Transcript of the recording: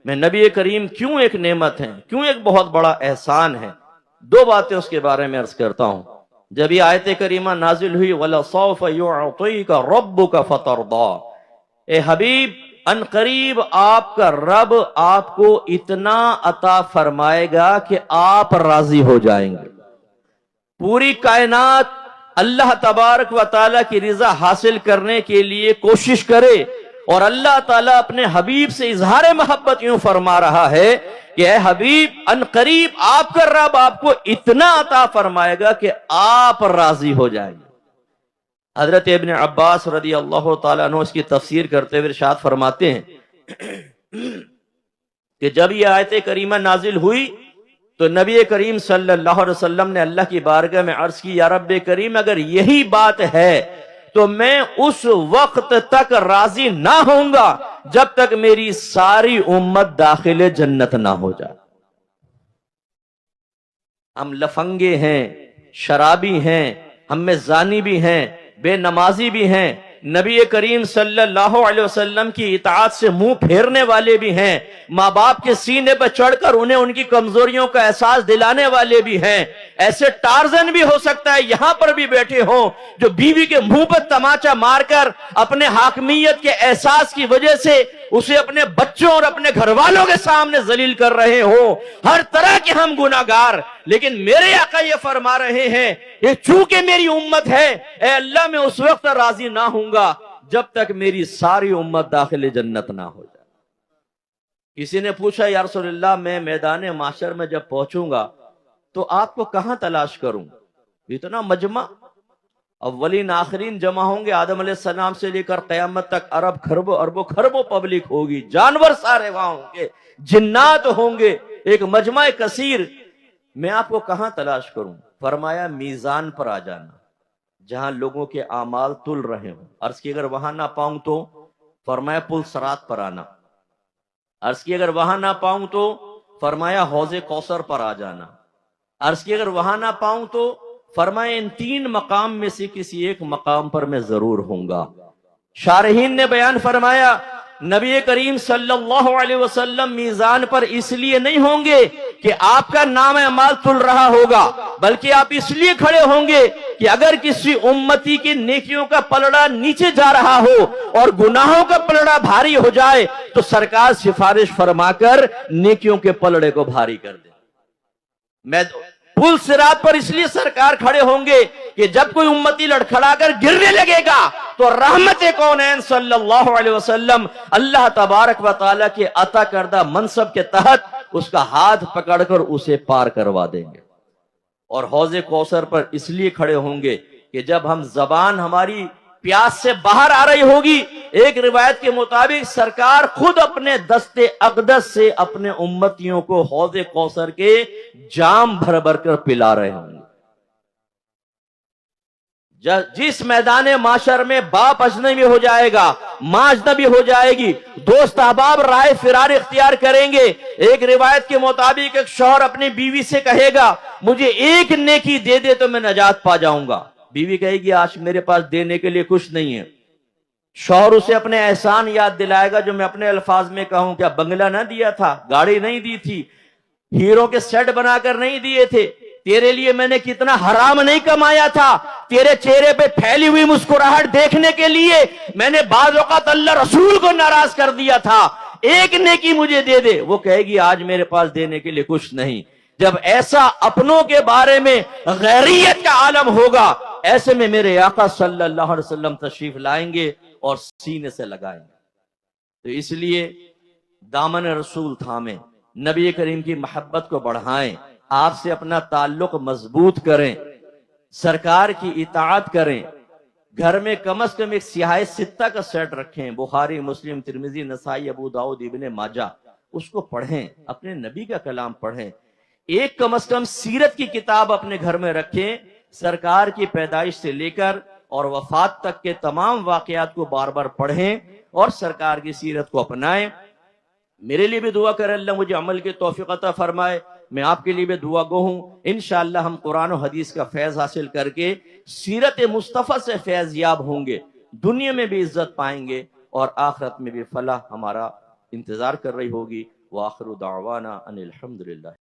میں نبی کریم کیوں ایک نعمت ہے، کیوں ایک بہت بڑا احسان ہے، دو باتیں اس کے بارے میں عرض کرتا ہوں۔ جب یہ آیت کریمہ نازل ہوئی وَلَسَوْفَ يُعْطِيكَ رَبُّكَ فَتَرْضَىٰ، اے حبیب ان قریب آپ کا رب آپ کو اتنا عطا فرمائے گا کہ آپ راضی ہو جائیں گے۔ پوری کائنات اللہ تبارک و تعالیٰ کی رضا حاصل کرنے کے لیے کوشش کرے، اور اللہ تعالیٰ اپنے حبیب سے اظہار محبت یوں فرما رہا ہے کہ اے حبیب ان قریب آپ کا رب آپ کو اتنا عطا فرمائے گا کہ آپ راضی ہو جائیں گے۔ حضرت ابن عباس رضی اللہ تعالیٰ عنہ اس کی تفسیر کرتے ہوئے ارشاد فرماتے ہیں کہ جب یہ آیت کریمہ نازل ہوئی تو نبی کریم صلی اللہ علیہ وسلم نے اللہ کی بارگاہ میں عرض کی، یا رب کریم اگر یہی بات ہے تو میں اس وقت تک راضی نہ ہوں گا جب تک میری ساری امت داخل جنت نہ ہو جائے۔ ہم لفنگے ہیں، شرابی ہیں، ہم میں زانی بھی ہیں، بے نمازی بھی ہیں، نبی کریم صلی اللہ علیہ وسلم کی اطاعت سے منہ پھیرنے والے بھی ہیں، ماں باپ کے سینے پر چڑھ کر انہیں ان کی کمزوریوں کا احساس دلانے والے بھی ہیں۔ ایسے ٹارزن بھی ہو سکتا ہے یہاں پر بھی بیٹھے ہوں جو بیوی کے منہ پر تماچا مار کر اپنے حاکمیت کے احساس کی وجہ سے اسے اپنے بچوں اور اپنے گھر والوں کے سامنے ذلیل کر رہے ہوں۔ ہر طرح کے ہم گناہگار، لیکن میرے آقا یہ فرما رہے ہیں یہ چونکہ میری امت ہے، اے اللہ میں اس وقت راضی نہ ہوں گا جب تک میری ساری امت داخل جنت نہ ہو جائے۔ کسی نے پوچھا یا رسول اللہ میں میدان محشر میں جب پہنچوں گا تو آپ کو کہاں تلاش کروں؟ اتنا مجمع، اولین آخرین جمع ہوں گے، آدم علیہ السلام سے لے کر قیامت تک ارب خربوں اربوں خربوں پبلک ہوگی، جانور سارے وہاں ہوں گے، جنات ہوں گے، ایک مجمع کثیر، میں آپ کو کہاں تلاش کروں؟ فرمایا میزان پر آ جانا جہاں لوگوں کے اعمال تل رہے ہوں۔ عرض کی اگر وہاں نہ پاؤں تو فرمایا پل صراط پر آنا۔ عرض کی اگر وہاں نہ پاؤں تو فرمایا حوض کوثر پر آ جانا۔ عرض کی اگر وہاں نہ پاؤں تو فرمایا ان تین مقام میں سے کسی ایک مقام پر میں ضرور ہوں گا۔ شارحین نے بیان فرمایا نبی کریم صلی اللہ علیہ وسلم میزان پر اس لیے نہیں ہوں گے کہ آپ کا نام اعمال تل رہا ہوگا، بلکہ آپ اس لیے کھڑے ہوں گے کہ اگر کسی امتی کی نیکیوں کا پلڑا نیچے جا رہا ہو اور گناہوں کا پلڑا بھاری ہو جائے تو سرکار سفارش فرما کر نیکیوں کے پلڑے کو بھاری کر دے۔ میں پل صراط پر اس لیے سرکار کھڑے ہوں گے کہ جب کوئی امتی لڑکھڑا کر گرنے لگے گا تو رحمت کونین صلی اللہ علیہ وسلم اللہ تبارک و تعالیٰ کے عطا کردہ منصب کے تحت اس کا ہاتھ پکڑ کر اسے پار کروا دیں گے۔ اور حوض کوثر پر اس لیے کھڑے ہوں گے کہ جب ہم زبان ہماری پیاس سے باہر آ رہی ہوگی، ایک روایت کے مطابق سرکار خود اپنے دست اقدس سے اپنے امتیوں کو حوض کوثر کے جام بھر بھر کر پلا رہے ہوں گے۔ جس میدان معاشر میں باپ اجنبی ہو جائے گا، ماں اجنبی ہو جائے گی، دوست احباب رائے فرار اختیار کریں گے، ایک روایت کے مطابق ایک شوہر اپنی بیوی سے کہے گا مجھے ایک نیکی دے دے تو میں نجات پا جاؤں گا۔ بیوی کہے گی آج میرے پاس دینے کے لیے کچھ نہیں ہے۔ شوہر اسے اپنے احسان یاد دلائے گا جو میں اپنے الفاظ میں کہوں، کیا بنگلہ نہ دیا تھا، گاڑی نہیں دی تھی، ہیروں کے سیٹ بنا کر نہیں دیے تھے، تیرے لیے میں نے کتنا حرام نہیں کمایا تھا، تیرے چہرے پہ پھیلی ہوئی مسکراہٹ دیکھنے کے لیے میں نے بعض اوقات اللہ رسول کو ناراض کر دیا تھا، ایک نیکی مجھے دے دے۔ وہ کہے گی آج میرے پاس دینے کے لیے کچھ نہیں۔ جب ایسا اپنوں کے بارے میں غیریت کا عالم ہوگا، ایسے میں میرے آقا صلی اللہ علیہ وسلم تشریف لائیں گے اور سینے سے لگائیں گے۔ تو اس لیے دامن رسول تھامیں، نبی کریم کی محبت کو بڑھائیں، آپ سے اپنا تعلق مضبوط کریں، سرکار کی اطاعت کریں، گھر میں کم از کم ایک سیاہ ستہ کا سیٹ رکھیں، بخاری، مسلم، ترمذی، نسائی، ابو داؤد، ابن ماجہ، اس کو پڑھیں، اپنے نبی کا کلام پڑھیں، ایک کم از کم سیرت کی کتاب اپنے گھر میں رکھیں، سرکار کی پیدائش سے لے کر اور وفات تک کے تمام واقعات کو بار بار پڑھیں اور سرکار کی سیرت کو اپنائیں۔ میرے لیے بھی دعا کریں اللہ مجھے عمل کی توفیق عطا فرمائے، میں آپ کے لیے بھی دعا گو ہوں۔ انشاءاللہ ہم قرآن و حدیث کا فیض حاصل کر کے سیرت مصطفیٰ سے فیض یاب ہوں گے، دنیا میں بھی عزت پائیں گے اور آخرت میں بھی فلاح ہمارا انتظار کر رہی ہوگی۔ وآخر دعوانا ان الحمد للہ.